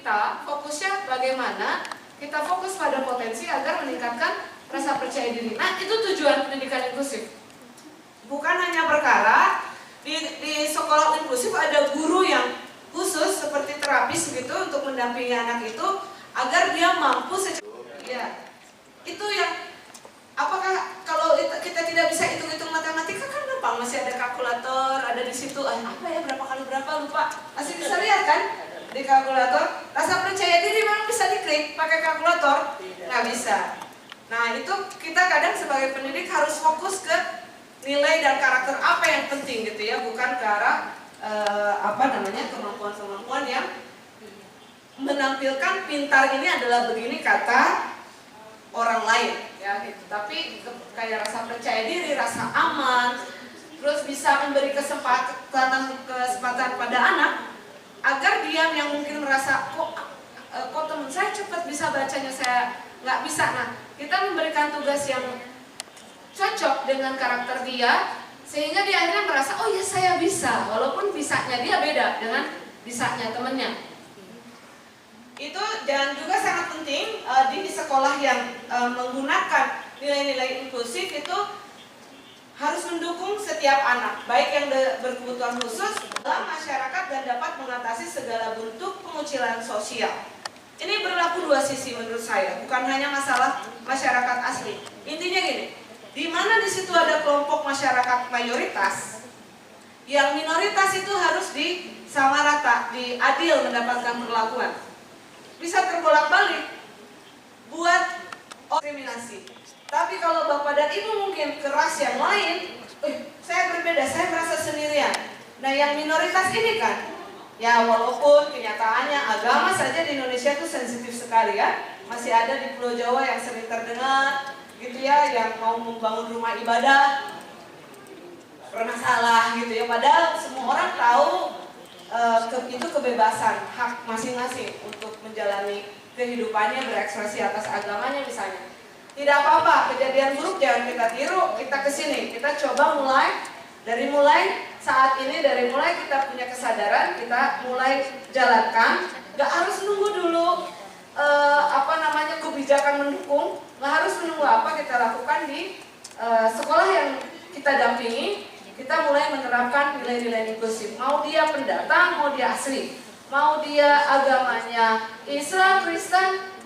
kita fokusnya bagaimana kita fokus pada potensi agar meningkatkan rasa percaya diri. Nah, itu tujuan pendidikan inklusif. Bukan hanya perkara di sekolah inklusif ada guru yang khusus seperti terapis gitu untuk mendampingi anak itu agar dia mampu ya. Itu yang apakah kalau kita tidak bisa hitung-hitung matematika kan gampang, masih ada kalkulator, ada di situ apa ya berapa kali berapa lupa. Masih bisa lihat kan di kalkulator. Rasa percaya diri memang bisa diklik pakai kalkulator? Nggak bisa. Nah, itu kita kadang sebagai pendidik harus fokus ke nilai dan karakter apa yang penting gitu ya, bukan ke arah kemampuan-kemampuan yang menampilkan pintar ini adalah begini kata orang lain ya gitu. Tapi kayak rasa percaya diri, rasa aman, terus bisa memberi kesempatan pada anak agar dia yang mungkin merasa kok teman saya cepat bisa bacanya, saya nggak bisa. Nah, kita memberikan tugas yang cocok dengan karakter dia sehingga dia akhirnya merasa oh ya saya bisa, walaupun bisanya dia beda dengan bisanya temennya. Itu dan juga sangat penting di sekolah yang menggunakan nilai-nilai inklusif itu harus mendukung setiap anak, baik yang berkebutuhan khusus dalam masyarakat dan dapat mengatasi segala bentuk pengucilan sosial. Ini berlaku dua sisi menurut saya, bukan hanya masalah masyarakat asli. Intinya gini, di mana di situ ada kelompok masyarakat mayoritas, yang minoritas itu harus disamarata, diadil mendapatkan perlakuan. Bisa terbolak-balik buat diskriminasi. Tapi kalau bapak dan ibu mungkin keras yang lain, saya berbeda, saya merasa sendirian. Nah, yang minoritas ini kan, ya walaupun kenyataannya agama saja di Indonesia itu sensitif sekali ya, masih ada di Pulau Jawa yang sering terdengar gitu ya, yang mau membangun rumah ibadah bermasalah gitu ya, padahal semua orang tahu itu kebebasan hak masing-masing untuk menjalani kehidupannya, berekspresi atas agamanya misalnya. Tidak apa-apa, kejadian buruk jangan kita tiru, kita kesini, kita coba mulai saat ini, dari mulai kita punya kesadaran, kita mulai jalankan, gak harus nunggu dulu kebijakan mendukung, nggak harus menunggu apa kita lakukan di sekolah yang kita dampingi. Kita mulai menerapkan nilai-nilai inklusif. Mau dia pendatang, mau dia asli, mau dia agamanya Islam, Kristen,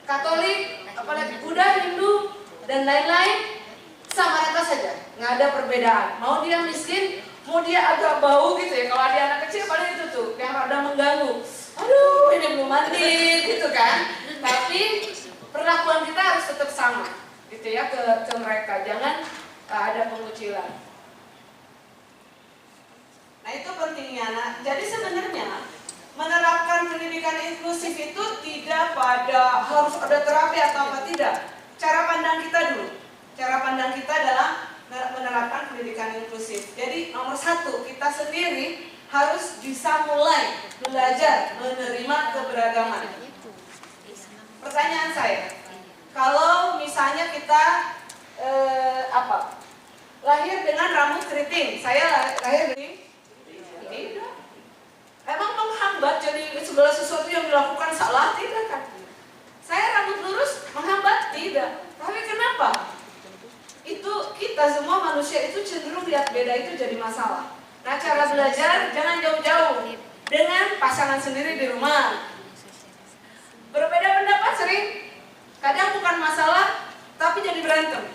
Katolik, apalagi Buddha, Hindu, dan lain-lain, sama rata saja, nggak ada perbedaan. Mau dia miskin, mau dia agak bau gitu ya. Kalau ada anak kecil paling itu tuh yang rada mengganggu. Aduh, ini belum mandi gitu kan. Tapi perlakuan kita harus tetap sama gitu ya ke mereka. Jangan ada pengucilan. Nah, itu pentingnya. Nah, jadi sebenarnya menerapkan pendidikan inklusif itu tidak pada harus ada terapi atau apa, tidak. Cara pandang kita dulu. Cara pandang kita dalam menerapkan pendidikan inklusif. Jadi nomor satu, kita sendiri harus bisa mulai belajar menerima keberagaman. Pertanyaan saya, kalau misalnya kita lahir dengan rambut keriting, saya lahir dari tidak. Emang menghambat jadi segala sesuatu yang dilakukan salah? Tidak kan? Saya rambut lurus menghambat? Tidak. Tapi kenapa? Itu kita semua manusia itu cenderung lihat beda itu jadi masalah. Nah, cara belajar jangan jauh-jauh dengan pasangan sendiri di rumah. Berbeda pendapat sering, kadang bukan masalah, tapi jadi berantem.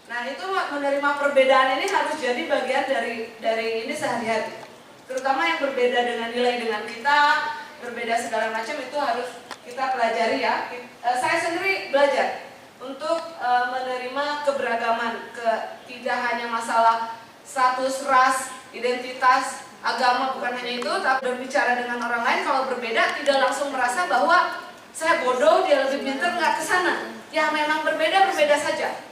Nah, itu menerima perbedaan ini harus jadi bagian dari ini sehari-hari. Terutama yang berbeda dengan nilai dengan kita, berbeda segala macam itu harus kita pelajari ya. Saya sendiri belajar untuk menerima keberagaman, tidak hanya masalah status, ras, identitas, agama, bukan hanya itu, tapi berbicara dengan orang lain kalau berbeda tidak langsung merasa bahwa saya bodoh, dia lebih pintar, nggak kesana. Ya memang berbeda saja.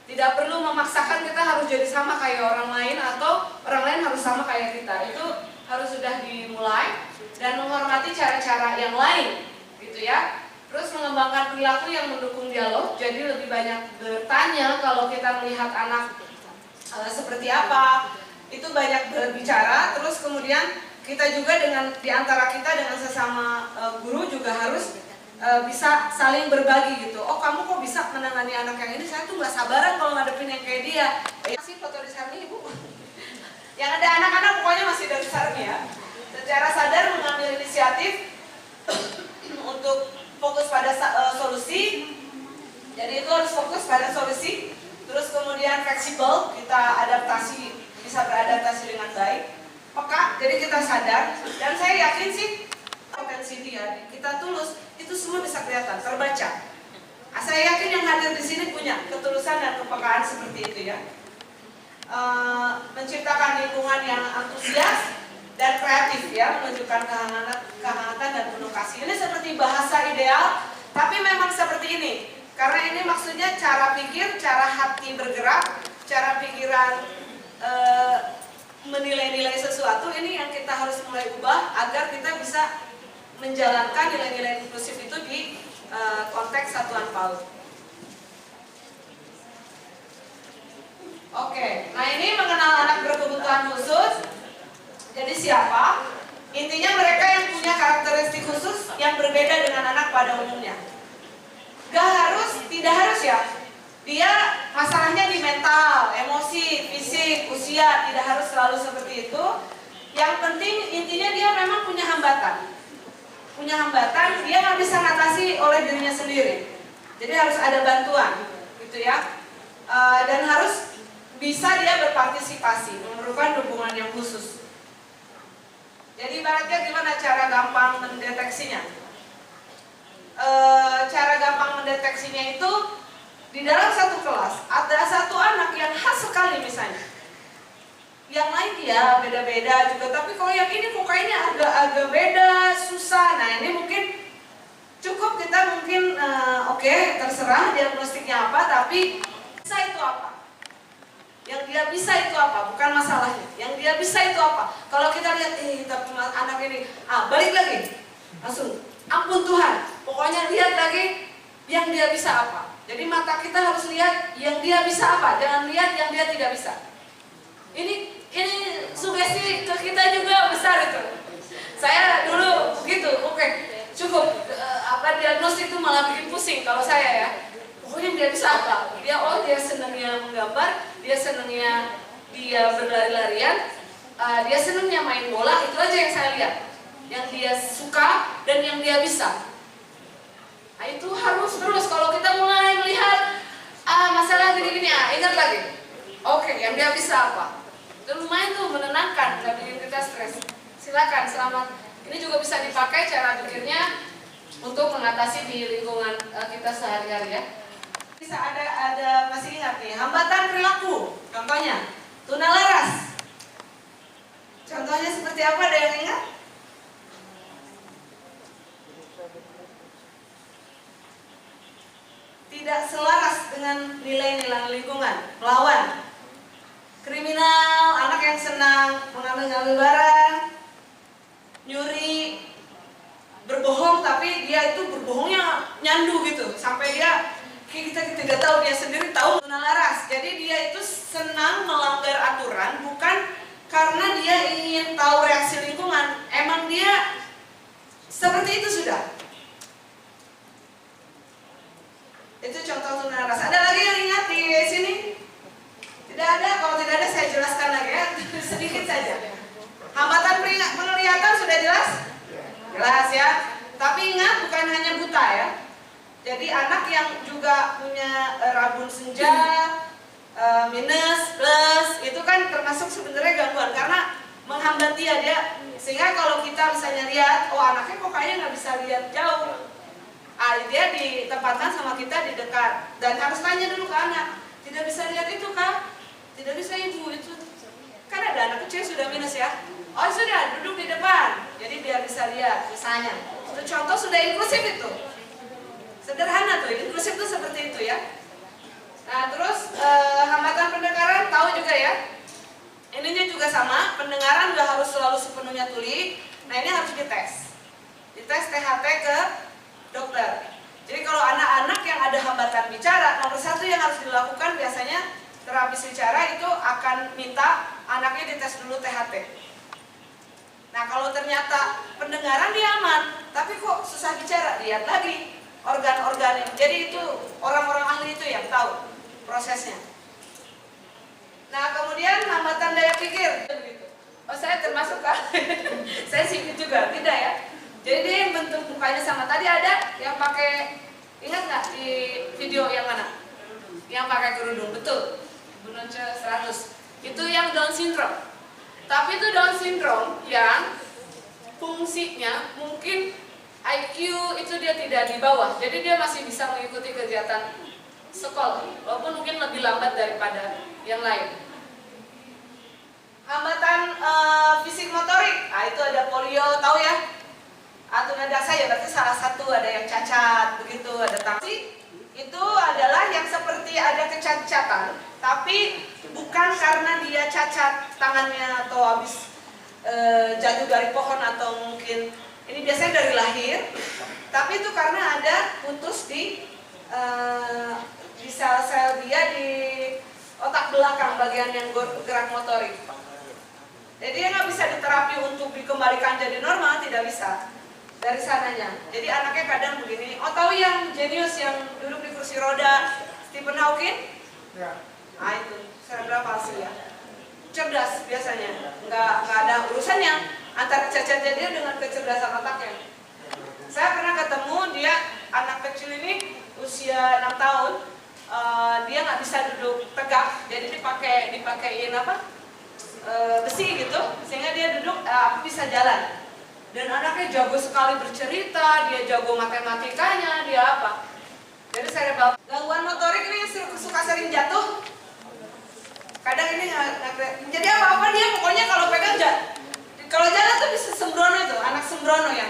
Tidak perlu memaksakan kita harus jadi sama kayak orang lain atau orang lain harus sama kayak kita. Itu harus sudah dimulai dan menghormati cara-cara yang lain, gitu ya. Terus mengembangkan perilaku yang mendukung dialog. Jadi lebih banyak bertanya kalau kita melihat anak seperti apa. Itu banyak berbicara. Terus kemudian kita juga di antara kita dengan sesama guru juga harus bisa saling berbagi gitu. Oh, kamu kok bisa menangani anak yang ini? Saya tuh nggak sabaran kalau ngadepin yang kayak dia. Masih foto di Sarmi, Ibu. Yang ada anak-anak pokoknya masih dari Sarmi ya. Secara sadar mengambil inisiatif untuk fokus pada solusi. Jadi itu harus fokus pada solusi. Terus kemudian fleksibel, kita adaptasi, bisa beradaptasi dengan baik. Peka, jadi kita sadar. Dan saya yakin sih potensi dia, kita tulus, itu semua bisa kelihatan, terbaca. Saya yakin yang hadir di sini punya ketulusan dan kepekaan seperti itu ya. Menciptakan lingkungan yang antusias dan kreatif ya, menunjukkan kehangatan dan penuh kasih. Ini seperti bahasa ideal, tapi memang seperti ini. Karena ini maksudnya cara pikir, cara hati bergerak, cara pikiran menilai-nilai sesuatu, ini yang kita harus mulai ubah agar kita bisa menjalankan nilai-nilai inklusif itu di konteks satuan PAUD. Oke, nah ini mengenal anak berkebutuhan khusus. Jadi siapa? Intinya mereka yang punya karakteristik khusus yang berbeda dengan anak pada umumnya. Tidak harus ya. Dia masalahnya di mental, emosi, fisik, usia, tidak harus selalu seperti itu. Yang penting intinya dia memang punya hambatan. Dia nggak bisa ngatasi oleh dirinya sendiri. Jadi harus ada bantuan, gitu ya. Dan harus bisa dia berpartisipasi, memerlukan dukungan yang khusus. Jadi ibaratnya gimana cara gampang mendeteksinya? Cara gampang mendeteksinya itu di dalam satu kelas ada satu anak yang khas sekali misalnya. Yang lain ya beda-beda juga, tapi kalau yang ini kok kayaknya agak beda, susah. Nah ini mungkin cukup kita mungkin oke, terserah diagnostiknya apa, tapi bisa itu apa? Yang dia bisa itu apa? Bukan masalahnya. Yang dia bisa itu apa? Kalau kita lihat, tapi anak ini, balik lagi, langsung, ampun Tuhan. Pokoknya lihat lagi yang dia bisa apa. Jadi mata kita harus lihat yang dia bisa apa, jangan lihat yang dia tidak bisa. Ini sugesti ke kita juga besar itu. Saya dulu begitu, oke, cukup. Diagnosis itu malah bikin pusing kalau saya ya. Pokoknya dia bisa apa? Dia senangnya menggambar, dia senangnya dia berlari-larian, dia senangnya main bola, itu aja yang saya lihat. Yang dia suka dan yang dia bisa. Nah, itu harus terus kalau kita mulai melihat masalah gini-gini, ingat lagi. Oke, yang dia bisa apa? Itu lumayan tuh menenangkan, nggak bikin kita stres. Silakan, selamat. Ini juga bisa dipakai cara pikirnya untuk mengatasi di lingkungan kita sehari-hari ya. Bisa ada masih ingat nih, hambatan perilaku. Contohnya, tunalaras. Contohnya seperti apa, ada yang ingat? Tidak selaras dengan nilai-nilai lingkungan, melawan. Kriminal, anak yang senang mengambil barang, nyuri, berbohong, tapi dia itu berbohongnya nyandu gitu, sampai dia kita tidak tahu, dia sendiri tahu. Tunalaras, jadi dia itu senang melanggar aturan bukan karena dia ingin tahu reaksi lingkungan, emang dia seperti itu sudah. Itu contoh tunalaras. Ada lagi yang ingat di sini? Tidak ada, kalau tidak ada saya jelaskan lagi ya, sedikit saja. Hambatan penglihatan sudah jelas? Jelas ya. Tapi ingat, bukan hanya buta ya. Jadi anak yang juga punya rabun senja, minus, plus, itu kan termasuk sebenarnya gangguan karena menghambat dia. Sehingga kalau kita misalnya lihat, oh anaknya kok kayaknya nggak bisa lihat jauh. Dia ditempatkan sama kita di dekat dan harus tanya dulu ke anak, tidak bisa lihat itu kak? Tidak bisa ibu, itu kan ada anak kecil sudah minus ya. Oh sudah, duduk di depan, jadi biar bisa lihat misalnya. Itu contoh sudah inklusif itu. Sederhana tuh, inklusif tuh seperti itu ya. Nah terus hambatan pendengaran tahu juga ya. Ininya juga sama, pendengaran nggak harus selalu sepenuhnya tuli. Nah ini harus dites. Dites THT ke dokter. Jadi kalau anak-anak yang ada hambatan bicara, nomor satu yang harus dilakukan biasanya terapis bicara itu akan minta anaknya dites dulu THT. Nah kalau ternyata pendengaran dia aman, tapi kok susah bicara, lihat lagi organ-organnya. Jadi itu orang-orang ahli itu yang tahu prosesnya. Nah kemudian hambatan daya pikir. Oh saya termasuk kah? Saya sipit juga, tidak ya. Jadi dia yang bentuk mukanya sama. Tadi ada yang pakai, ingat nggak di video yang mana? Yang pakai kerudung, betul. Bu Nonce 100. Itu yang Down syndrome. Tapi itu Down syndrome yang fungsinya mungkin IQ itu dia tidak di bawah. Jadi dia masih bisa mengikuti kegiatan sekolah, walaupun mungkin lebih lambat daripada yang lain. Hambatan fisik motorik, nah itu ada polio, tahu ya? Atau nada saya berarti salah satu, ada yang cacat, begitu, ada tangsi. Itu adalah yang seperti ada kecacatan, tapi bukan karena dia cacat tangannya atau habis jatuh dari pohon atau mungkin ini biasanya dari lahir, tapi itu karena ada putus di sel-sel dia di otak belakang bagian yang gerak motorik. Jadi dia nggak bisa diterapi untuk dikembalikan jadi normal, tidak bisa dari sananya. Jadi anaknya kadang begini. Oh tahu yang jenius yang duduk di kursi roda, Stephen Hawking? Ya. Nah itu cerebral palsy ya. Cerdas biasanya, nggak ada urusannya antara cacatnya dia dengan kecerdasan otaknya. Saya pernah ketemu dia, anak kecil ini usia 6 tahun, dia nggak bisa duduk tegak, jadi dipakein apa? Besi gitu, sehingga dia duduk bisa jalan. Dan anaknya jago sekali bercerita, dia jago matematikanya, dia apa? Jadi cerebral. Gangguan motorik ini suka sering jatuh. Kadang ini jadi apa-apa dia pokoknya kalau pegang kalau jalan tuh bisa sembrono, itu anak sembrono ya.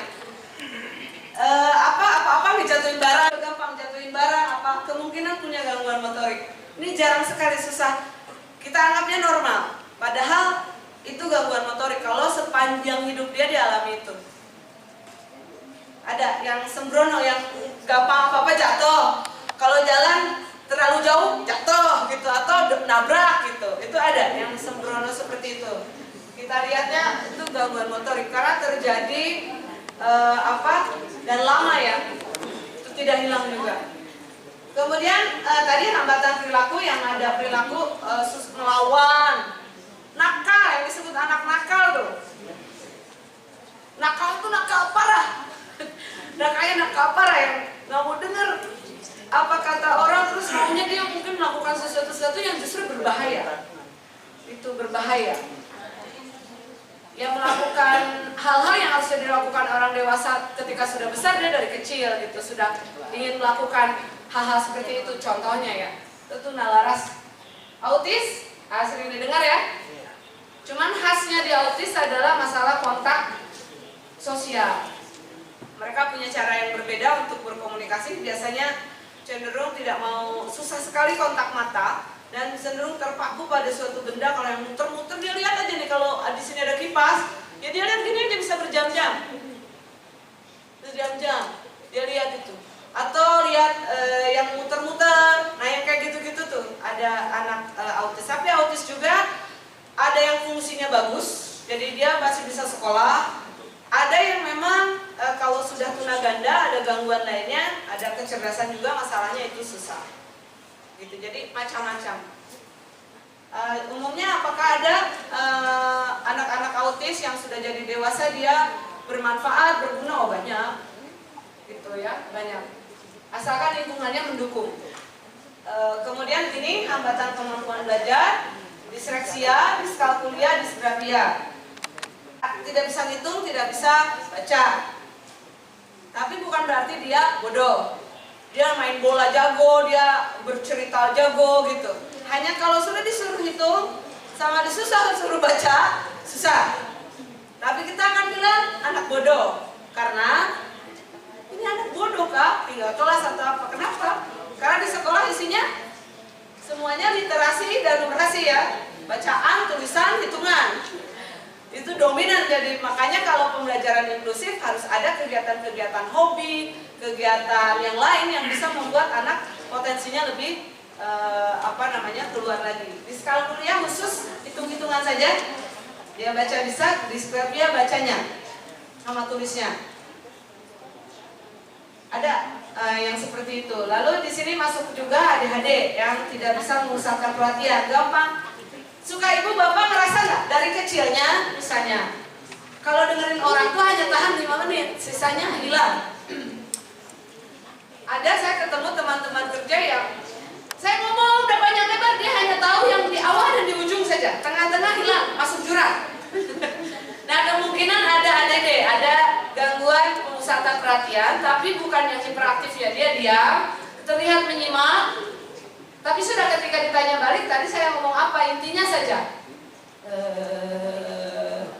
Apa-apa dijatuhin barang, gampang jatuhin barang, apa kemungkinan punya gangguan motorik. Ini jarang sekali, susah. Kita anggapnya normal. Padahal itu gangguan motorik kalau sepanjang hidup dia dialami itu. Ada yang sembrono, yang gampang apa-apa jatuh. Kalau jalan terlalu jauh jatuh gitu atau nabrak gitu. Itu ada yang sembrono seperti itu. Kita lihatnya itu gangguan motorik karena terjadi dan lama ya. Itu tidak hilang juga. Kemudian tadi hambatan perilaku yang ada perilaku melawan. Nakal, yang disebut anak nakal tuh. Nakal tuh nakal parah. Nakalnya nakal parah yang nggak mau denger apa kata orang, terus maunya dia mungkin melakukan sesuatu yang justru berbahaya. Itu berbahaya. Yang melakukan hal-hal yang harusnya dilakukan orang dewasa ketika sudah besar, dia dari kecil gitu sudah ingin melakukan hal-hal seperti itu. Contohnya ya, itu nalaras. Autis, sering didengar ya. Cuman khasnya di autis adalah masalah kontak sosial. Mereka punya cara yang berbeda untuk berkomunikasi. Biasanya cenderung tidak mau, susah sekali kontak mata, dan cenderung terpaku pada suatu benda. Kalau yang muter-muter dia lihat aja nih, kalau di sini ada kipas, ya dia lihat gini aja bisa berjam-jam. Berjam-jam dia lihat itu. Atau lihat yang muter-muter. Nah yang kayak gitu-gitu tuh ada anak autis. Tapi autis juga ada yang fungsinya bagus, jadi dia masih bisa sekolah. Ada yang memang kalau sudah tunaganda, ada gangguan lainnya, ada kecerdasan juga, masalahnya itu susah. Gitu, jadi macam-macam. Umumnya apakah ada anak-anak autis yang sudah jadi dewasa dia bermanfaat, berguna? Oh banyak, gitu ya, banyak. Asalkan lingkungannya mendukung. Kemudian ini hambatan kemampuan belajar. Disleksia, diskalkulia, disgrafia. Tidak bisa ngitung, tidak bisa baca. Tapi bukan berarti dia bodoh. Dia main bola jago, dia bercerita jago gitu. Hanya kalau sudah disuruh hitung sama disuruh baca, susah. Tapi kita akan bilang anak bodoh. Karena ini anak bodoh kah? Tinggal kelas atau apa? Kenapa? Karena di sekolah isinya semuanya literasi dan numerasi ya, bacaan, tulisan, hitungan. Itu dominan, jadi makanya kalau pembelajaran inklusif harus ada kegiatan-kegiatan hobi, kegiatan yang lain yang bisa membuat anak potensinya lebih keluar lagi. Diskalkulia khusus hitung-hitungan saja. Dia baca bisa, dispepsia bacanya sama tulisnya. Ada yang seperti itu. Lalu di sini masuk juga ADHD yang tidak bisa memusatkan perhatian, gampang. Suka ibu bapak ngerasa nggak dari kecilnya, misalnya, kalau dengerin orang tuh hanya tahan 5 menit, sisanya hilang. Ada saya ketemu teman-teman kerja yang saya ngomong udah panjang lebar, dia hanya tahu yang di awal dan di ujung saja, tengah-tengah hilang, masuk jurang. Nah, kemungkinan ada ADD, ada gangguan pemusatan perhatian, tapi bukan yang hiperaktif ya, dia diam, terlihat menyimak, tapi sudah ketika ditanya balik, tadi saya ngomong apa, intinya saja.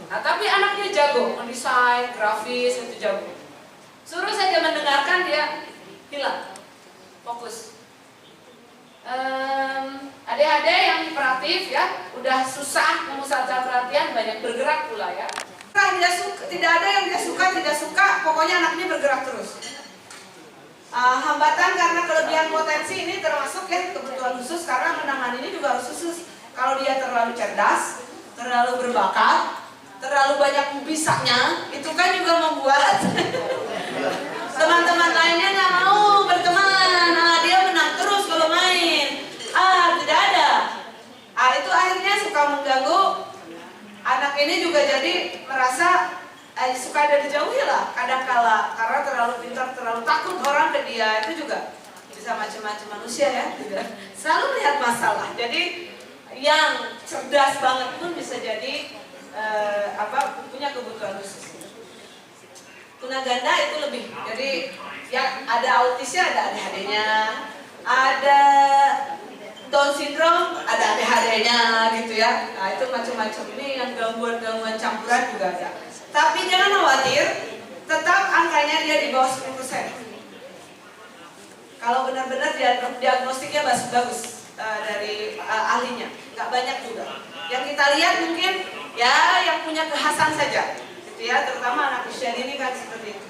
Nah, tapi anaknya jago, mendesain, grafis, itu jago. Suruh saja mendengarkan, dia hilang, fokus. ADHD yang hiperaktif ya, udah susah memusatkan perhatian, banyak bergerak pula ya. Tidak ada yang dia suka, tidak suka, pokoknya anaknya bergerak terus. Hambatan karena kelebihan potensi ini termasuk ya kebutuhan khusus, karena menangani ini juga harus khusus. Kalau dia terlalu cerdas, terlalu berbakat, terlalu banyak bisanya, itu kan juga membuat teman-teman lainnya nggak mau berteman. Dia menang terus kalau main. Tidak ada. Itu akhirnya suka mengganggu. Anak ini juga jadi merasa suka ada dijauhi lah kadang-kala, karena terlalu pintar, terlalu takut orang ke dia. Itu juga bisa macam-macam manusia ya, selalu melihat masalah. Jadi yang cerdas banget pun bisa jadi punya kebutuhan khusus. Tunaganda itu lebih, jadi yang ada autisnya, ada ADHD-nya, ada Down syndrome, ada ADHD-nya gitu ya. Nah, itu macam-macam. Ini yang gangguan-gangguan campuran juga ada. Tapi jangan khawatir, tetap angkanya dia di bawah 10%. Kalau benar-benar diagnostiknya bagus dari ahlinya, nggak banyak juga. Yang kita lihat mungkin ya yang punya kekhasan saja, gitu ya. Terutama anak usia dini kan seperti itu.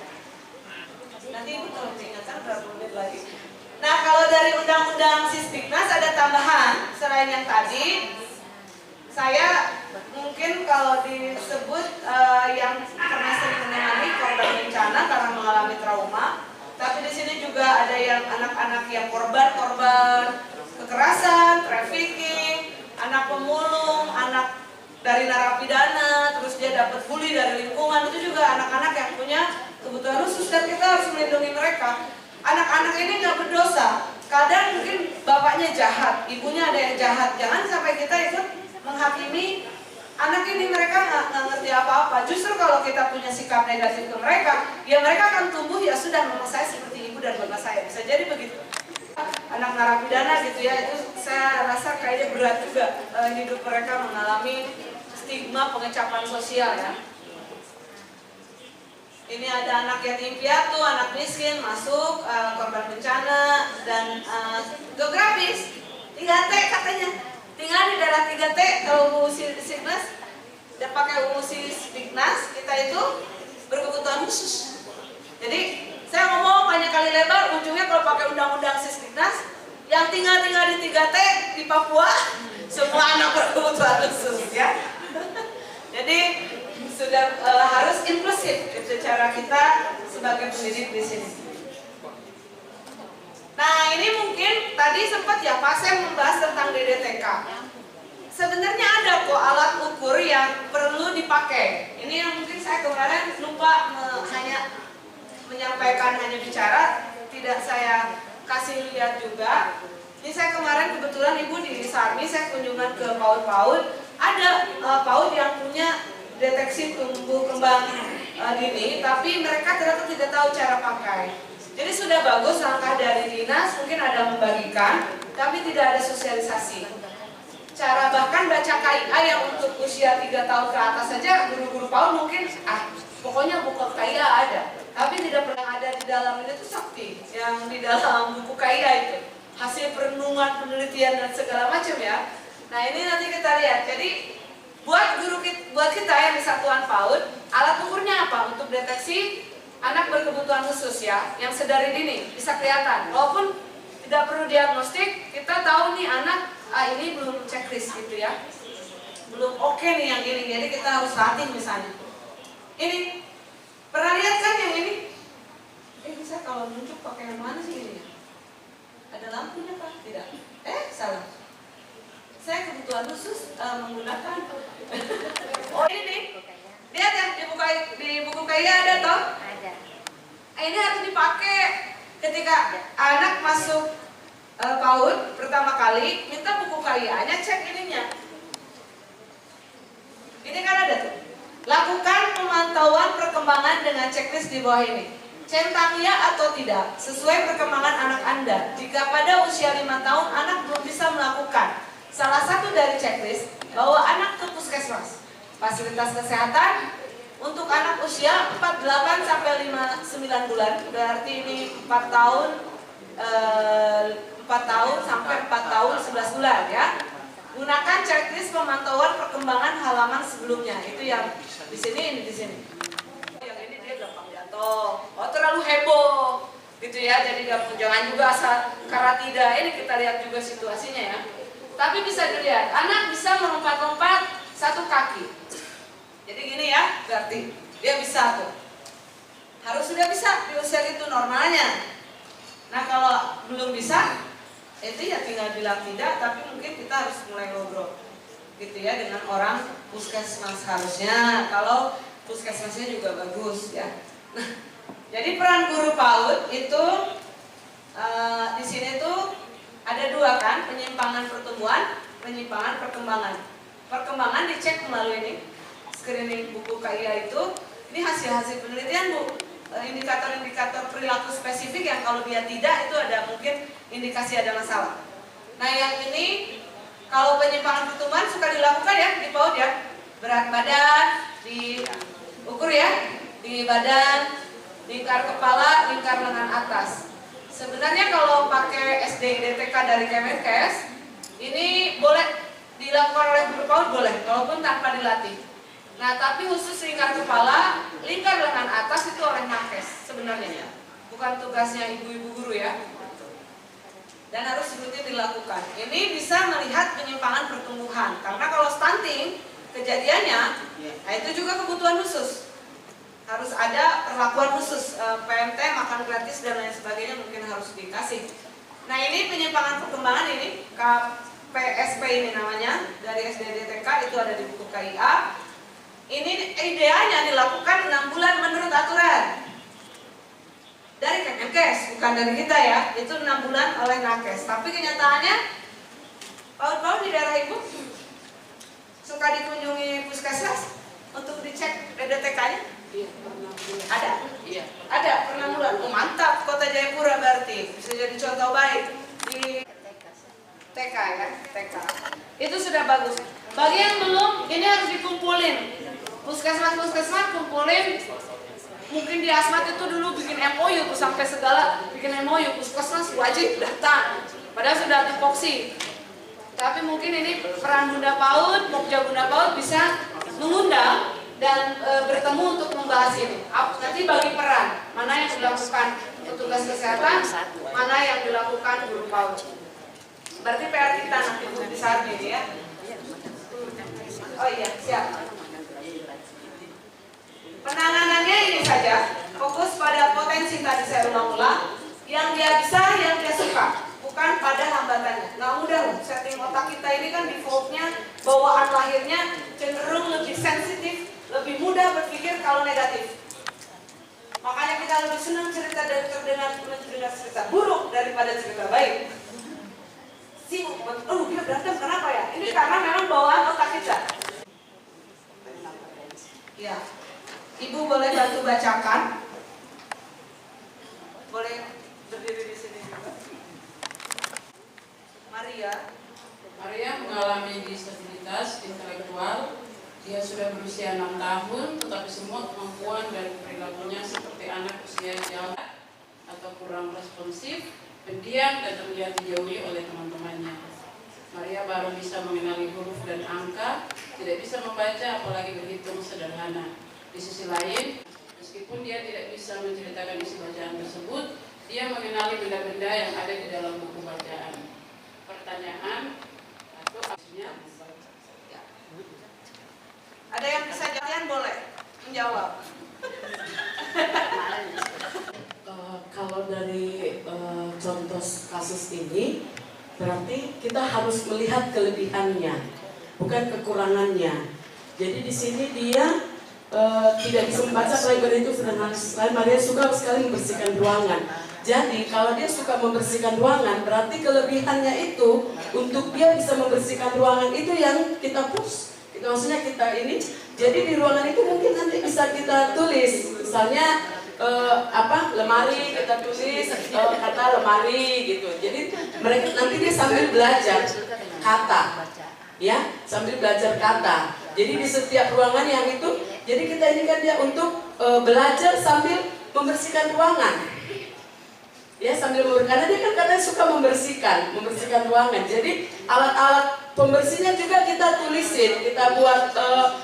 Nanti ibu kalau diingatkan berapa menit lagi. Nah, kalau dari undang-undang Sisdiknas ada tambahan selain yang tadi. Saya mungkin kalau disebut yang pernah sering menangani korban bencana karena mengalami trauma, tapi di sini juga ada yang anak-anak yang korban kekerasan, trafficking, anak pemulung, anak dari narapidana, terus dia dapat bully dari lingkungan. Itu juga anak-anak yang punya kebutuhan khusus dan kita harus melindungi mereka. Anak-anak ini nggak berdosa. Kadang mungkin bapaknya jahat, ibunya ada yang jahat. Jangan sampai kita ikut menghakimi anak ini, mereka nggak ngerti apa-apa. Justru kalau kita punya sikap negatif ke mereka, ya mereka akan tumbuh, ya sudah, memang saya seperti ibu dan bapak saya. Bisa jadi begitu. Anak narapidana gitu ya, itu saya rasa kayaknya berat juga hidup mereka mengalami stigma pengecapan sosial ya. Ini ada anak yatim piatu, anak miskin, masuk, korban bencana, dan geografis 3T katanya. Tinggal di daerah 3T, kalau UU Sisdiknas, dan pakai UU Sisdiknas, kita itu berkebutuhan khusus. Jadi, saya ngomong banyak kali lebar, ujungnya kalau pakai undang-undang Sisdiknas, yang tinggal di 3T, di Papua, semua anak berkebutuhan khusus ya. Jadi, sudah harus inklusif itu cara kita sebagai pendidik di sini. Nah, ini mungkin tadi sempat ya Pak saya membahas tentang DDTK. Sebenarnya ada kok alat ukur yang perlu dipakai. Ini yang mungkin saya kemarin lupa hanya menyampaikan, hanya bicara, tidak saya kasih lihat juga. Ini saya kemarin kebetulan ibu di Sarmi, saya kunjungan ke PAUD. Ada PAUD yang punya deteksi tumbuh kembang dini, tapi mereka ternyata tidak tahu cara pakai. Jadi sudah bagus langkah dari dinas, mungkin ada membagikan, tapi tidak ada sosialisasi. Cara bahkan baca KIA yang untuk usia 3 tahun ke atas saja, guru-guru PAUD mungkin, pokoknya buku KIA ada, tapi tidak pernah ada di dalam ini tuh sakti, yang di dalam buku KIA itu, hasil perenungan, penelitian dan segala macam ya. Nah ini nanti kita lihat. Jadi buat kita yang di satuan PAUD, alat ukurnya apa? Untuk deteksi anak berkebutuhan khusus ya, yang sedari dini bisa kelihatan. Walaupun tidak perlu diagnostik, kita tahu nih anak ini belum checklist gitu ya. belum oke nih yang ini, jadi kita harus latih misalnya. Ini pernah lihat kan yang ini? Bisa kalau nunjuk pakai yang mana sih ini? Ada lampunya Pak? Tidak. Salah. Saya kebutuhan khusus menggunakan. Oh ini nih. Lihat ya di buku kaya ada toh? Ada. Ini harus dipakai ketika anak masuk PAUD pertama kali, minta buku KIA-nya, cek ininya. Ini kan ada tuh. Lakukan pemantauan perkembangan dengan checklist di bawah ini. Centang ya atau tidak, sesuai perkembangan anak Anda. Jika pada usia 5 tahun anak belum bisa melakukan salah satu dari checklist, bawa anak ke puskesmas. Fasilitas kesehatan untuk anak usia 48 sampai 59 bulan, berarti ini 4 tahun 4 tahun sampai 4 tahun 11 bulan ya. Gunakan checklist pemantauan perkembangan halaman sebelumnya. Itu yang di sini, ini di sini. Yang ini dia gampang jatuh. Oh, terlalu heboh gitu ya. Jadi jangan juga asal karena tidak. Ini kita lihat juga situasinya ya. Tapi bisa dilihat, anak bisa melompat-lompat satu kaki. Jadi gini ya, berarti dia bisa tuh. Harus sudah bisa di usia itu normalnya. Nah kalau belum bisa, itu ya tinggal bilang tidak, tapi mungkin kita harus mulai ngobrol gitu ya dengan orang puskesmas harusnya. Kalau puskesmasnya juga bagus ya. Nah, jadi peran guru PAUD itu di sini tuh ada dua kan, penyimpangan pertumbuhan, penyimpangan perkembangan. Perkembangan dicek melalui ini screening buku KIA itu. Ini hasil-hasil penelitian Bu. Indikator-indikator perilaku spesifik yang kalau dia tidak itu ada mungkin indikasi ada masalah. Nah yang ini kalau penyimpangan pertumbuhan suka dilakukan ya di PAUD ya. Berat badan diukur ya, di badan, lingkar kepala, lingkar lengan atas. Sebenarnya kalau pakai SD DTK dari Kemenkes ini boleh dilakukan oleh guru PAUD boleh, walaupun tanpa dilatih. Nah, tapi khusus lingkar kepala, lingkar lengan atas itu oleh Nakes sebenarnya ya. Bukan tugasnya ibu-ibu guru ya. Dan harus rutin dilakukan. Ini bisa melihat penyimpangan pertumbuhan. Karena kalau stunting, kejadiannya, nah itu juga kebutuhan khusus. Harus ada perlakuan khusus, PMT, makan gratis dan lain sebagainya mungkin harus dikasih. Nah, ini penyimpangan perkembangan ini, KPSP ini namanya, dari SD DTK itu ada di buku KIA. Ini idealnya dilakukan 6 bulan menurut aturan dari Kemenkes, bukan dari kita ya. Itu 6 bulan oleh Nakes. Tapi kenyataannya PAUD-PAUD di daerah ibu suka dikunjungi puskesmas untuk dicek DTK-nya. Iya, pernah. Ada? Iya. Ada, pernah bulan. Oh, mantap, Kota Jayapura berarti bisa jadi contoh baik di TK ya, TK. Itu sudah bagus. Bagi yang belum, ini harus dikumpulin. Puskesmas kumpulin. Mungkin di Asmat itu dulu bikin MOU tuh sampai segala bikin MOU, puskesmas wajib datang. Padahal sudah tupoksi. Tapi mungkin ini peran Bunda PAUD, Pokja Bunda PAUD bisa mengundang dan bertemu untuk membahas ini. Nanti bagi peran, mana yang dilakukan petugas kesehatan, mana yang dilakukan guru PAUD. Berarti PR kita nanti di saat ini ya. Oh iya, siap. Penanganannya ini saja, fokus pada potensi tadi saya ulang-ulang, yang dia bisa, yang dia suka, bukan pada hambatannya. Nggak mudah loh, setting otak kita ini kan defaultnya, bawaan lahirnya cenderung lebih sensitif, lebih mudah berpikir kalau negatif. Makanya kita lebih senang cerita dari mendengar cerita buruk daripada cerita baik. Sibuk, dia berantem kenapa ya? Ini karena memang bawaan otak kita. Ya. Ibu boleh bantu bacakan? Boleh berdiri di sini juga. Maria mengalami disabilitas intelektual. Dia sudah berusia 6 tahun, tetapi semua kemampuan dan perilakunya seperti anak usia jauh atau kurang responsif, pendiam dan terlihat dijauhi oleh teman-temannya. Maria baru bisa mengenali huruf dan angka, tidak bisa membaca apalagi berhitung sederhana. Di sisi lain, meskipun dia tidak bisa menceritakan isi bacaan tersebut, dia mengenali benda-benda yang ada di dalam buku bacaan. Pertanyaan atau aksinya? Ada yang bisa jawab, boleh menjawab. Kalau dari contoh kasus ini, berarti kita harus melihat kelebihannya, bukan kekurangannya. Jadi di sini dia tidak bisa membaca lebar itu, sedangkan Maria suka sekali membersihkan ruangan. Jadi kalau dia suka membersihkan ruangan, berarti kelebihannya itu untuk dia bisa membersihkan ruangan itu yang kita push. Maksudnya kita ini, jadi di ruangan itu mungkin nanti bisa kita tulis, misalnya lemari, kita tulis kata lemari gitu. Jadi mereka nanti dia sambil belajar kata, ya, sambil belajar kata. Jadi di setiap ruangan yang itu, jadi kita ini kan dia untuk belajar sambil membersihkan ruangan. Ya, sambil karena dia kan katanya suka membersihkan ruangan. Jadi alat-alat pembersihnya juga kita tulisin, kita buat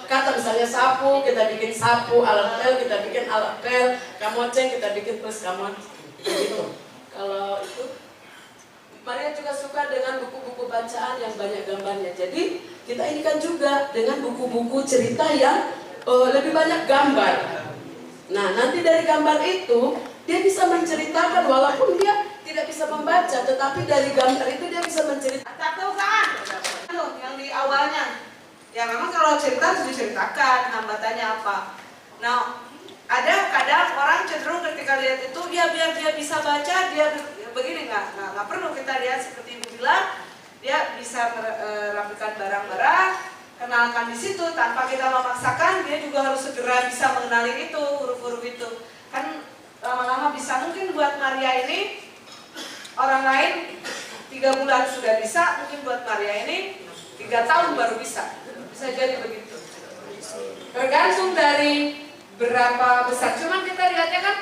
kata misalnya sapu, kita bikin sapu, alat pel kita bikin alat pel, kamoceng kita bikin plus kamoceng, gitu. Kalau itu Maria juga suka dengan buku-buku bacaan yang banyak gambarnya. Jadi kita ini kan juga dengan buku-buku cerita yang lebih banyak gambar. Nah, nanti dari gambar itu dia bisa menceritakan walaupun dia tidak bisa membaca, tetapi dari gambar itu dia bisa menceritakan. Tahu kan? Yang di awalnya. Ya memang kalau cerita harus diceritakan hambatannya apa. Nah, ada kadang orang cenderung ketika lihat itu biar dia bisa baca, dia begini nggak perlu kita lihat seperti Ibu bilang, dia bisa merapikan barang-barang, kenalkan di situ tanpa kita memaksakan, dia juga harus segera bisa mengenali itu huruf-huruf itu. Kan lama-lama bisa, mungkin buat Maria ini orang lain 3 bulan sudah bisa, mungkin buat Maria ini 3 tahun baru bisa jadi begitu. Tergantung dari berapa besar. Cuman kita lihatnya kan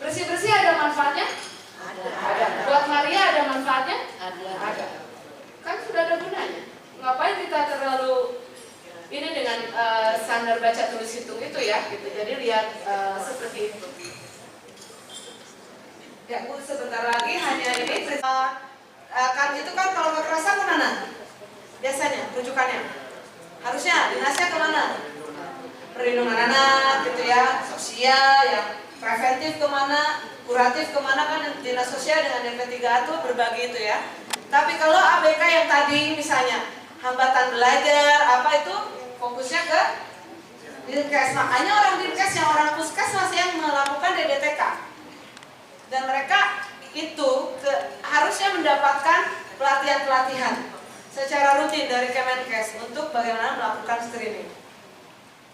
bersih-bersih ada manfaatnya? Ada. Buat Maria ada manfaatnya? Ada. Kan sudah ada gunanya. Ngapain kita terlalu ini dengan standar baca tulis hitung itu ya, gitu. Jadi lihat seperti itu. Ya Bu, sebentar lagi hanya ini kan itu kan kalau kekerasan kemana? Biasanya rujukannya harusnya dinasnya kemana? Perlindungan anak gitu ya, sosial, yang preventif kemana, kuratif kemana, kan dinas sosial dengan DP3A tuh berbagi itu ya. Tapi kalau ABK yang tadi misalnya hambatan belajar apa itu fokusnya ke Dinkes. Makanya orang Dinkes yang orang puskesmas yang melakukan DDTK. Dan mereka itu harusnya mendapatkan pelatihan-pelatihan secara rutin dari Kemenkes untuk bagaimana melakukan screening,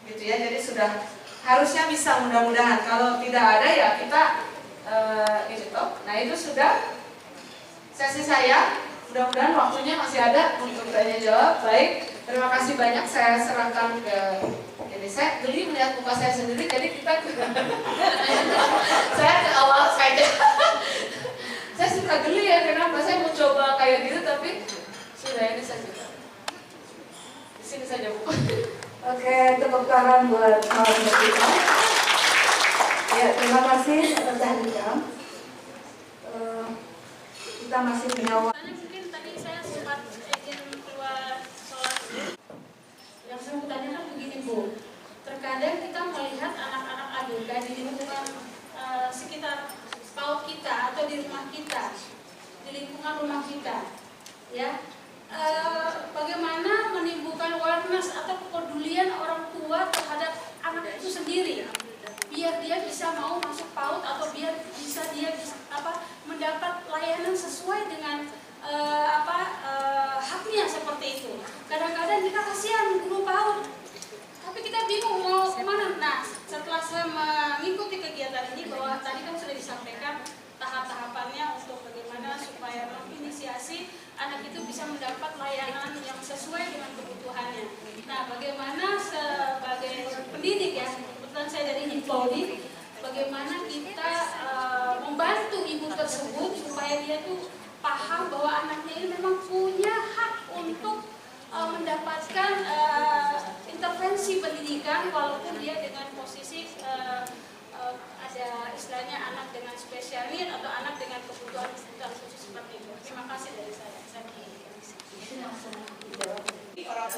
gitu ya. Jadi sudah harusnya bisa, mudah-mudahan. Kalau tidak ada ya kita ini toh. Nah itu sudah sesi saya. Mudah-mudahan waktunya masih ada untuk tanya jawab. Baik, terima kasih banyak. Saya serahkan ke ini. Saya geli melihat muka saya sendiri, jadi kita saya ke awal saja. Saya suka geli ya, kenapa saya mau coba kayak gitu, tapi sudah ini saja. Di sini saja Bu. Oke, tepuk tangan buat narasumber kita. Ya, terima kasih atas kehadiran. Kita masih punya waktu. Mungkin tadi saya sempat izin keluar sholat. Yang saya mau tanyakan begini Bu, terkadang kita melihat anak-anak ABK di lingkungan sekitar PAUD kita atau di rumah kita, di lingkungan rumah kita, ya. Bagaimana menimbulkan awareness atau kepedulian orang tua terhadap anak itu sendiri, biar dia bisa mau masuk PAUD atau biar dia bisa mendapat layanan sesuai dengan haknya seperti itu. Kadang-kadang kita kasihan guru PAUD, tapi kita bingung mau kemana. Nah, setelah saya mengikuti kegiatan ini, bahwa tadi kan sudah disampaikan tahap-tahapannya untuk bagaimana supaya menginisiasi anak itu bisa mendapat layanan yang sesuai dengan kebutuhannya. Nah, bagaimana sebagai pendidik ya, kebetulan saya dari Hipoli, bagaimana kita membantu ibu tersebut supaya dia tuh paham bahwa anaknya ini memang punya hak untuk mendapatkan intervensi pendidikan, walaupun dia dengan posisi ada istilahnya anak dengan spesial need atau anak dengan kebutuhan khusus seperti itu. Terima kasih dari saya.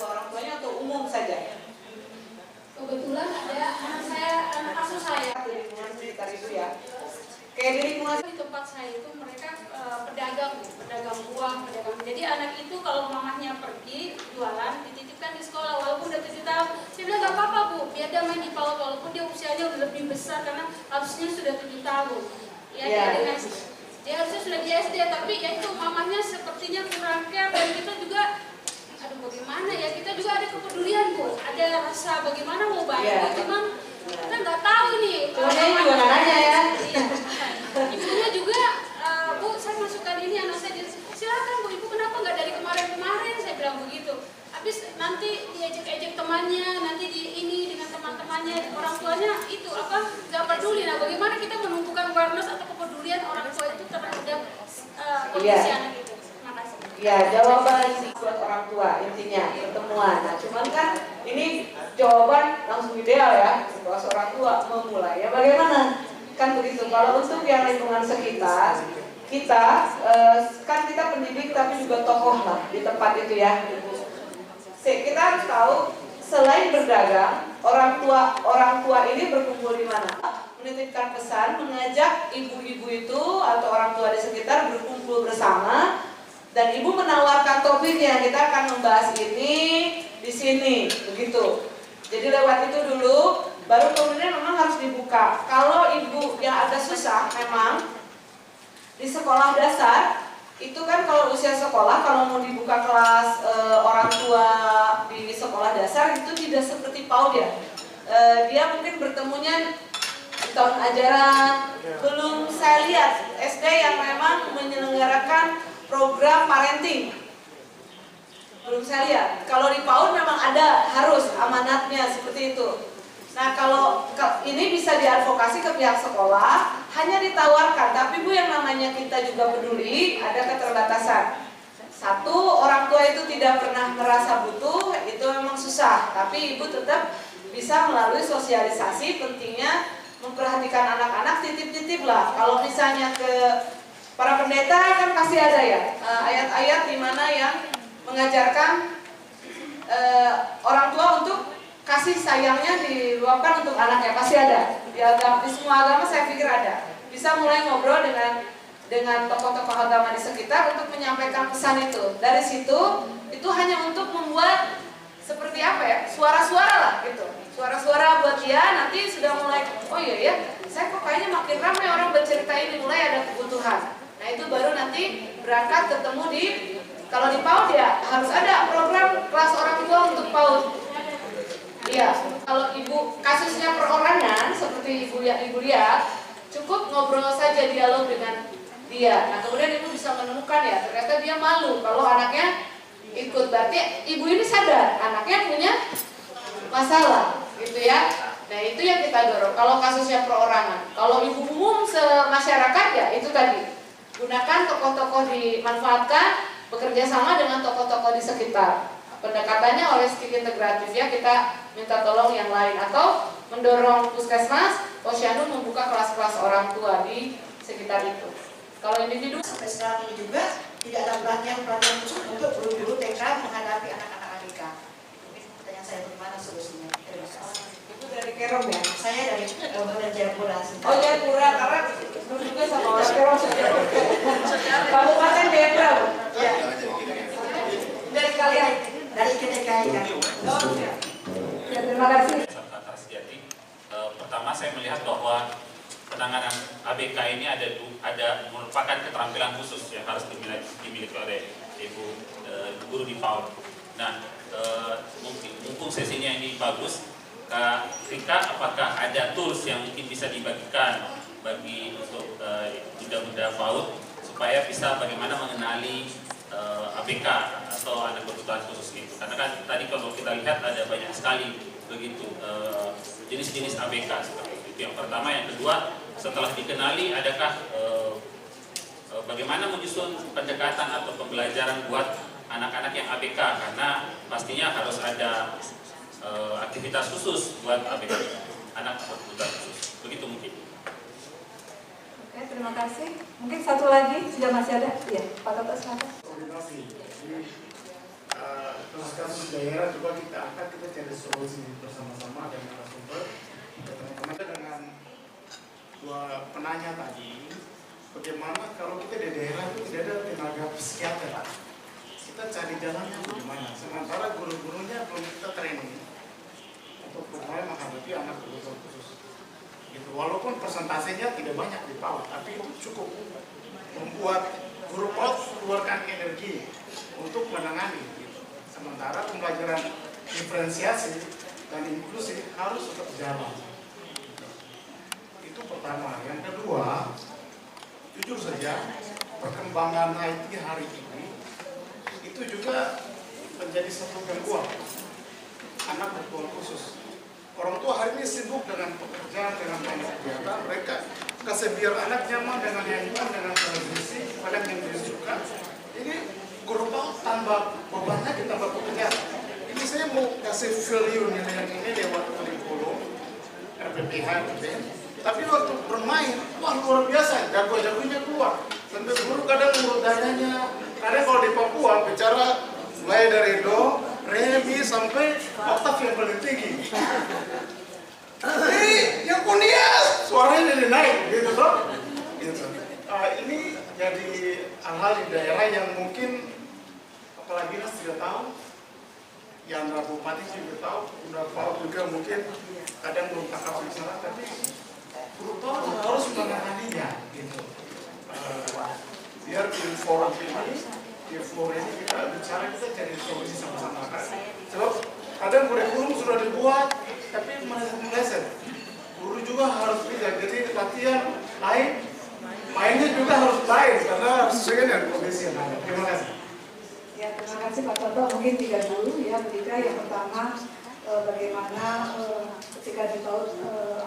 Orang tuanya atau umum saja? kebetulan ada anak saya, anak asuh saya. Di lingkungan sekitar itu ya. Kayak di lingkungan Di tempat saya itu mereka pedagang buah, pedagang. Jadi anak itu kalau mamahnya pergi jualan dititipkan di sekolah walaupun udah 7 tahun. Saya bilang nggak apa-apa Bu, biar dia main di PAUD walaupun dia usianya udah lebih besar karena harusnya sudah 7 tahun. Ya, dia harusnya sudah di SD, tapi ya itu mamahnya sepertinya kurang care dan kita juga aduh bagaimana ya, kita juga ada kepedulian Bu, ada rasa bagaimana mau bantu, cuman kita nggak tahu nih. Ini juga nggak nanya ya. Iya. Ibunya juga, Bu, saya masukkan ini anak saya, silakan Bu, Ibu kenapa nggak dari kemarin-kemarin, saya bilang begitu. Habis nanti diejek-ejek temannya, nanti di ini dengan teman-temannya, orang tuanya itu apa nggak peduli. Nah, bagaimana kita menumbuhkan awareness atau kepedulian orang tua itu terhadap kondisi anak itu. Terima kasih. Ya, jawaban buat orang tua intinya pertemuan. Nah, cuman kan ini jawaban langsung ideal ya, setelah seorang tua memulai. Ya bagaimana? Kan begitu. Kalau untuk yang lingkungan sekitar, kita kan kita pendidik tapi juga tokoh lah di tempat itu ya. Kita harus tahu selain berdagang, orang tua ini berkumpul di mana? Menitipkan pesan, mengajak ibu-ibu itu atau orang tua di sekitar berkumpul bersama. Dan ibu menawarkan topiknya, kita akan membahas ini di sini, begitu. Jadi lewat itu dulu, baru kemudian memang harus dibuka. Kalau ibu yang agak susah, memang di sekolah dasar itu kan kalau usia sekolah, kalau mau dibuka kelas orang tua di sekolah dasar itu tidak seperti PAUD ya. Dia mungkin bertemunya di tahun ajaran, belum saya lihat SD yang memang menyelenggarakan program parenting, belum saya lihat. Kalau di PAUD memang ada, harus amanatnya seperti itu. Nah, kalau ini bisa diadvokasi ke pihak sekolah, hanya ditawarkan. Tapi Bu, yang namanya kita juga peduli, ada keterbatasan. Satu, orang tua itu tidak pernah merasa butuh, itu memang susah. Tapi Ibu tetap bisa melalui sosialisasi, pentingnya memperhatikan anak-anak, titip-titip lah. Kalau misalnya ke para pendeta kan pasti ada ya ayat-ayat di mana yang mengajarkan orang tua untuk kasih sayangnya diluapkan untuk anaknya, pasti ada. Di semua agama saya pikir ada. Bisa mulai ngobrol dengan tokoh-tokoh agama di sekitar untuk menyampaikan pesan itu. Dari situ itu hanya untuk membuat seperti apa ya, suara-suara lah gitu. Suara-suara buat dia nanti sudah mulai, oh iya ya, saya kok kayaknya makin ramai orang bercerita ini, mulai ada kebutuhan. Nah itu baru nanti berangkat ketemu kalau di PAUD ya harus ada program kelas orang tua untuk PAUD. Iya, kalau ibu kasusnya perorangan seperti ibu lihat, cukup ngobrol saja, dialog dengan dia. Nah kemudian ibu bisa menemukan ya ternyata dia malu kalau anaknya ikut. Berarti ibu ini sadar anaknya punya masalah, gitu ya. Nah itu yang kita dorong. Kalau kasusnya perorangan, kalau ibu umum semasyarakat ya itu tadi. Gunakan tokoh-tokoh dimanfaatkan, bekerja sama dengan tokoh-tokoh di sekitar. Pendekatannya holistik integratif ya, kita minta tolong yang lain atau mendorong puskesmas, posyandu membuka kelas-kelas orang tua di sekitar itu. Kalau individu sampai sekarang ini juga tidak ada pelatihan khusus untuk guru-guru TK menghadapi anak-anak ABK. Mungkin pertanyaan saya bagaimana solusinya? Terima kasih. itu dari Kerom ya. Saya dari Jayapura. Oh Jayapura, karena dulu juga sama orang Kerom. Kabupaten Jayapura. Ya. Dari kalian. Dari KTKI kan. Oh ya. Ya, terima kasih. Pertama saya melihat bahwa penanganan ABK ini ada merupakan keterampilan khusus yang harus dimiliki oleh ibu guru di PAUD. Nah, mumpung sesinya ini bagus, Kak Rika, apakah ada tools yang mungkin bisa dibagikan bagi untuk muda-muda PAUD supaya bisa bagaimana mengenali ABK atau anak berkebutuhan khusus itu? Karena kan tadi kalau kita lihat ada banyak sekali begitu jenis-jenis ABK seperti itu. Yang pertama, yang kedua, setelah dikenali, adakah bagaimana menyusun pendekatan atau pembelajaran buat anak-anak yang ABK? Karena pastinya harus ada aktivitas khusus buat ABK, anak berkebutuhan khusus. Begitu mungkin. Oke, terima kasih. Mungkin satu lagi, sudah masih ada? Ya, Pak Toto silakan. Koordinasi. Jadi kasus daerah coba kita angkat, kita cari solusi bersama-sama dengan narasumber, teman-teman dengan dua penanya tadi. Bagaimana kalau kita di daerah itu tidak ada tenaga psikiater, kita cari jalannya bagaimana. Sementara guru-gurunya belum kita training untuk mulai menghadapi anak kebutuhan khusus. Gitu. Walaupun persentasenya tidak banyak di PAUD, tapi itu cukup membuat guru PAUD keluarkan energi untuk menangani. Gitu. Sementara pembelajaran diferensiasi dan inklusi harus tetap jalan. Itu pertama. Yang kedua, jujur saja, perkembangan IT hari ini itu juga menjadi satu gangguan anak berkebutuhan khusus. Orang tua hari ini sibuk dengan pekerjaan, dengan banyak kegiatan, mereka kasih biar anak nyaman dengan handphone, dengan televisi, pada yang dia suka. Ini guru PAUD tambah bebannya, ditambah pekerjaan. Ini saya mau kasih value nilai ini lewat kurikulum, RPPH, RPPN. Tapi waktu bermain, wah luar biasa, jago-jagonya keluar. Sampai guru kadang menurut dananya, kadang kalau di Papua bicara mulai dari do, re, mi sampai oktav yang paling tinggi. Jadi yang kuliah suaranya jadi naik, gitu toh. Gitu. Ini jadi hal-hal di daerah yang mungkin apalagi Dinas tidak tahu, yang Bupati juga tahu, udah tahu juga mungkin kadang belum tangkap di sana, tapi guru PAUD harus menanganinya, gitu. Biar di forum ini kita bicara, kita cari solusi sama-sama kan. Sebab kadang kurikulum sudah dibuat, tapi meleset. Guru juga harus bisa, jadi latihan lain, mainnya juga harus lain, karena sesuai dengan kondisi yang ada. Terima kasih. Ya, terima kasih Pak Toto. Mungkin 3 dulu ya, ketika yang pertama bagaimana ketika di PAUD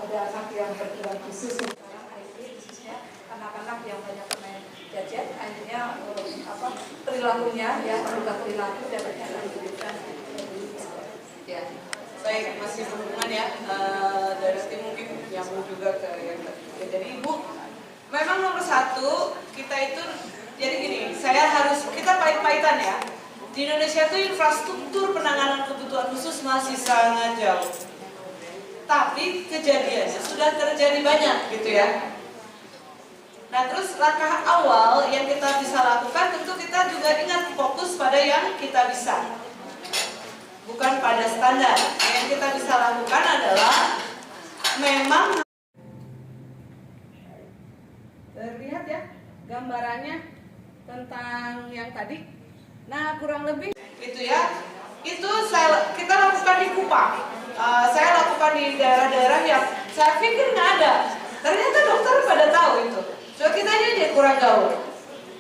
ada anak yang berkebutuhan khusus, sekarang ini khususnya anak-anak yang banyak pemain gadget, akhirnya perilakunya ya, merubah perilaku dapatnya diberikan. Ya, baik, masih berhubungan ya dari tim mungkin yang juga ke yang jadi Ibu. Memang nomor 1 kita itu jadi gini, kita pahit-pahitan ya. Di Indonesia itu infrastruktur penanganan kebutuhan khusus masih sangat jauh. Tapi kejadiannya sudah terjadi banyak gitu ya. Nah terus langkah awal yang kita bisa lakukan tentu kita juga ingat fokus pada yang kita bisa, bukan pada standar. Yang kita bisa lakukan adalah memang terlihat ya gambarannya tentang yang tadi. Nah kurang lebih itu ya, itu kita lakukan di Kupang. Saya lakukan di daerah-daerah yang saya pikir nggak ada. Ternyata dokter pada tahu itu. So kita aja kurang gaul.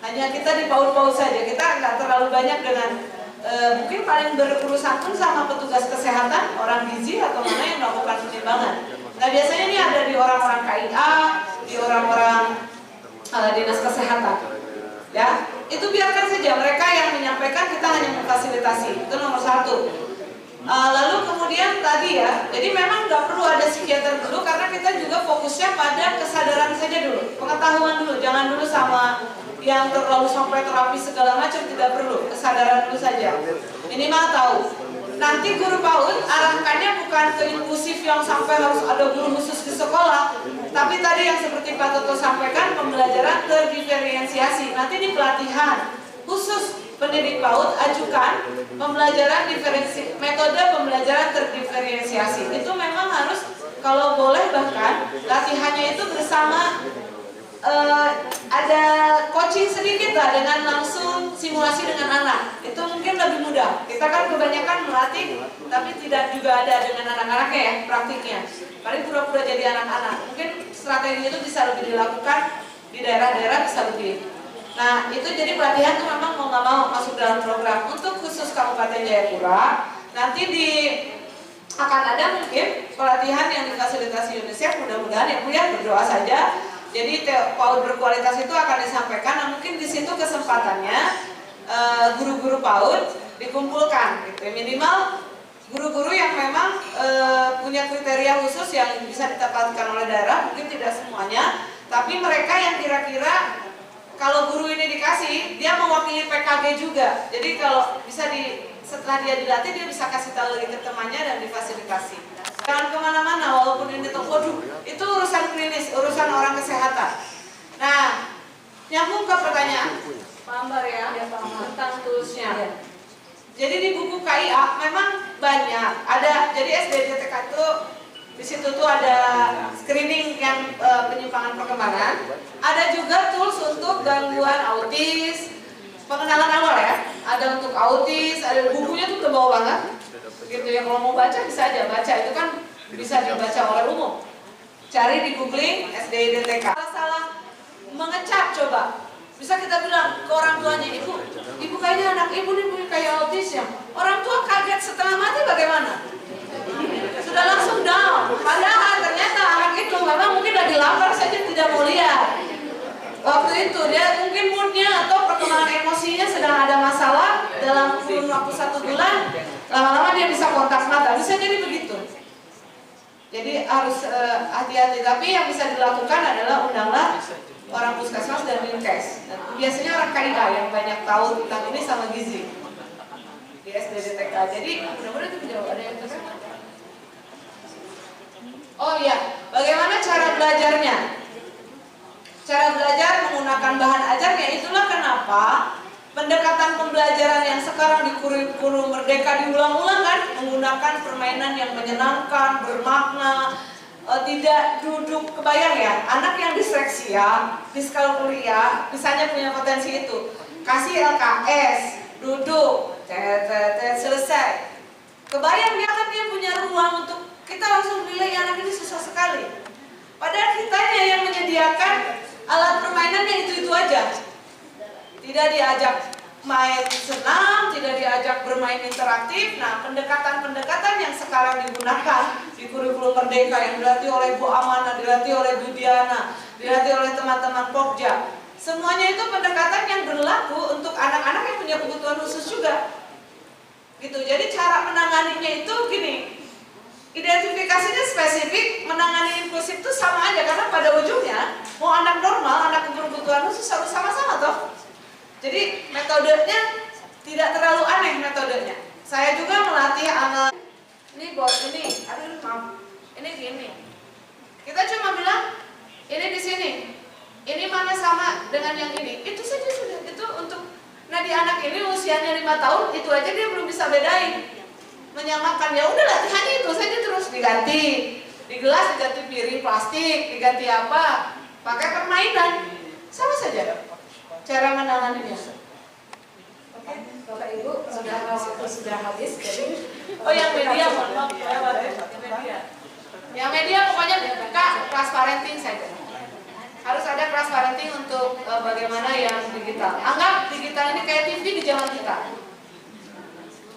Hanya kita di PAUD-PAUD saja. Kita nggak terlalu banyak dengan mungkin paling berurusan pun sama petugas kesehatan, orang gizi atau mana yang melakukan penimbangan. Nah biasanya ini ada di orang-orang KIA, di orang-orang dinas kesehatan. Ya, itu biarkan saja mereka yang menyampaikan, kita hanya memfasilitasi. Itu nomor 1. Lalu kemudian tadi ya, jadi memang nggak perlu ada psikiater dulu karena kita juga fokusnya pada kesadaran saja dulu, pengetahuan dulu, jangan dulu sama yang terlalu sampai terapi segala macam, tidak perlu, kesadaran dulu saja. Minimal tahu. Nanti guru PAUD arahkannya bukan ke inklusif yang sampai harus ada guru khusus di sekolah, tapi tadi yang seperti Pak Toto sampaikan, pembelajaran terdiferensiasi. Nanti di pelatihan khusus pendidik PAUD ajukan pembelajaran metode pembelajaran terdiferensiasi. Itu memang harus, kalau boleh bahkan latihannya itu bersama ada coaching sedikit lah, dengan langsung simulasi dengan anak. Itu mungkin lebih mudah. Kita kan kebanyakan melatih, tapi tidak juga ada dengan anak-anaknya ya praktiknya. Paling pura-pura jadi anak-anak. Mungkin strategi itu bisa lebih dilakukan di daerah-daerah, bisa lebih. Nah itu jadi pelatihan itu memang mau nggak mau masuk dalam program. Untuk khusus Kabupaten Jayapura, nanti akan ada mungkin pelatihan yang difasilitasi UNICEF, mudah-mudahan ya Bu ya, berdoa saja. Jadi PAUD berkualitas itu akan disampaikan. Nah mungkin di situ kesempatannya guru-guru PAUD dikumpulkan, gitu. Minimal guru-guru yang memang punya kriteria khusus yang bisa ditempatkan oleh daerah, mungkin tidak semuanya, tapi mereka yang kira-kira kalau guru ini dikasih, dia mewakili PKG juga. Jadi kalau bisa setelah dia dilatih dia bisa kasih tahu lagi ke temannya dan difasilitasi. Jangan kemana-mana walaupun ini tuh, waduh, itu urusan klinis, urusan orang kesehatan. Nah, nyambung ke pertanyaan Pak Ambar ya, tentang toolsnya. Jadi di buku KIA memang banyak ada, jadi SDDTK itu di situ tuh ada screening yang penyimpangan perkembangan, ada juga tools untuk gangguan autis, pengenalan awal ya, ada untuk autis, ada bukunya tuh tebal banget, gitu ya. Kalau mau baca bisa aja baca, itu kan bisa dibaca oleh umum. Cari di googling SDDTK. Salah mengecap coba. Bisa kita bilang ke orang tuanya, ibu kayaknya anak ibu nih kayak autis ya. Orang tua kaget setengah mati bagaimana? Sudah langsung down. Padahal ternyata anak itu memang mungkin lagi lapar saja tidak mau lihat. Waktu itu dia mungkin moodnya atau perkembangan emosinya sedang ada masalah dalam kurun waktu 1 bulan. Lama-lama dia bisa kontak mata. Bisa jadi begitu. Jadi harus hati-hati. Tapi yang bisa dilakukan adalah undanglah orang puskesmas dan Dinkes. Biasanya orang KIA yang banyak tahu tentang ini sama gizi di SDDTK. Jadi mudah-mudahan itu menjawab. Ada yang terus? Oh iya, bagaimana cara belajarnya? Cara belajar menggunakan bahan ajarnya. Itulah kenapa pendekatan pembelajaran yang sekarang di kurikulum Merdeka diulang-ulang kan, menggunakan permainan yang menyenangkan, bermakna. Tidak duduk, kebayang ya, anak yang disleksi diskalkulia, misalnya punya potensi itu, kasih LKS, duduk, selesai. Kebayang dia punya ruang untuk, kita langsung nilai anak ini susah sekali. Padahal kitanya yang menyediakan alat permainannya itu aja. Tidak diajak main senam, tidak diajak bermain interaktif. Nah, pendekatan-pendekatan yang sekarang digunakan di kurikulum Merdeka yang dilatih oleh Bu Amana, dilatih oleh Bu Diana, dilatih oleh teman-teman Pokja, semuanya itu pendekatan yang berlaku untuk anak-anak yang punya kebutuhan khusus juga. Gitu. Jadi cara menanganinya itu gini, identifikasinya spesifik, menangani inklusif itu sama aja karena pada ujungnya mau anak normal, anak berkebutuhan khusus harus sama-sama toh. Jadi metodenya tidak terlalu aneh metodenya. Saya juga melatih anak. Ini bos ini, aduh maaf, ini gini. Kita cuma bilang ini di sini, ini mana sama dengan yang ini. Itu saja sudah. Itu untuk. Nah di anak ini usianya 5 tahun, itu aja dia belum bisa bedain, menyamakan. Ya udah latihannya itu saja terus diganti. Di gelas diganti piring plastik, diganti apa? Pakai permainan, sama saja. Cara menanganinya. Oke, Bapak Ibu, sudah habis. Jadi, yang media, mohon maaf, yang media pokoknya Kak, transparenting saja. Harus ada transparenting untuk bagaimana yang digital. Anggap digital ini kayak TV di zaman kita.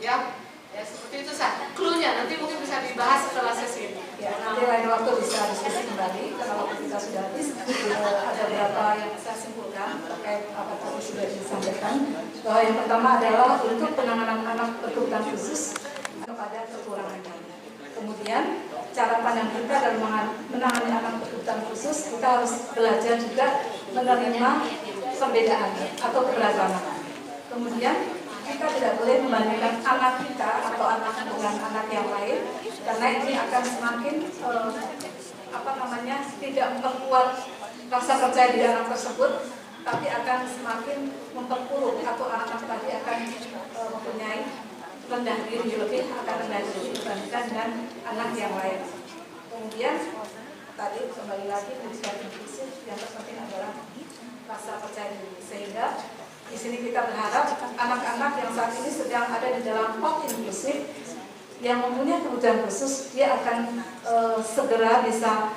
Ya seperti itu saja. Cluenya nanti mungkin bisa dibahas setelah sesi ini. Ya, nanti lain waktu bisa diskusi kembali karena waktu kita sudah habis. Ada beberapa yang saya simpulkan terkait apa tadi sudah disampaikan. Yang pertama adalah untuk penanganan anak berkebutuhan khusus kepada kekurangannya. Kemudian cara pandang kita dalam menangani anak berkebutuhan khusus, kita harus belajar juga menerima perbedaan atau keberagaman. Kemudian kita tidak boleh membandingkan anak kita atau anak dengan anak yang lain, karena ini akan semakin tidak memperkuat rasa percaya diri anak tersebut, tapi akan semakin memperpuruk atau anak-anak tadi akan mempunyai rendah diri lebih, akan rendah diri dibandingkan dengan anak yang lain. Kemudian tadi kembali lagi pendidikan inklusif yang terpenting adalah rasa percaya diri, sehingga di sini kita berharap anak-anak yang saat ini sedang ada di dalam pot inklusif yang mempunyai kebutuhan khusus, dia akan segera bisa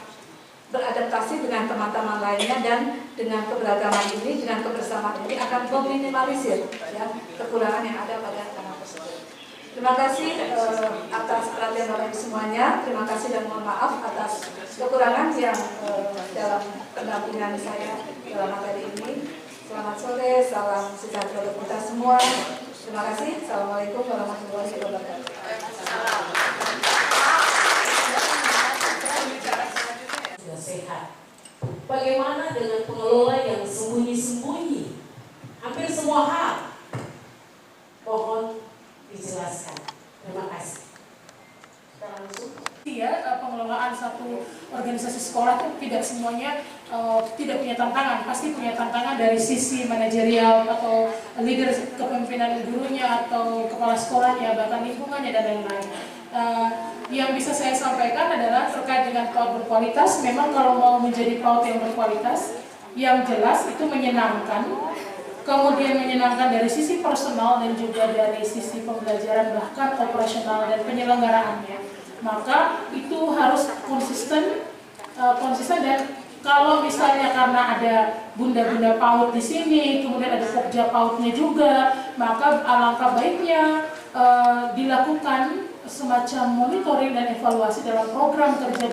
beradaptasi dengan teman-teman lainnya, dan dengan keberagaman ini, dengan kebersamaan ini akan meminimalisir ya, kekurangan yang ada pada anak tersebut. Terima kasih atas perhatian Bapak Ibu semuanya. Terima kasih dan mohon maaf atas kekurangan yang dalam pendampingan saya dalam materi ini. Selamat sore, salam sejahtera untuk kita semua. Terima kasih. Assalamualaikum warahmatullahi wabarakatuh. Sudah sehat. Bagaimana dengan pengelola yang sembunyi-sembunyi? Hampir semua hal. Mohon dijelaskan. organisasi sekolah itu tidak semuanya tidak punya tantangan, pasti punya tantangan dari sisi manajerial atau leader kepemimpinan gurunya atau kepala sekolahnya, bahkan lingkungannya dan lain-lain. Yang bisa saya sampaikan adalah terkait dengan PAUD berkualitas. Memang kalau mau menjadi PAUD yang berkualitas, yang jelas itu menyenangkan, kemudian menyenangkan dari sisi personal dan juga dari sisi pembelajaran bahkan operasional dan penyelenggaraannya. Maka itu harus konsisten dan kalau misalnya karena ada bunda-bunda PAUD di sini, kemudian ada Pokja PAUD-nya juga, maka alangkah baiknya dilakukan semacam monitoring dan evaluasi dalam program kerja.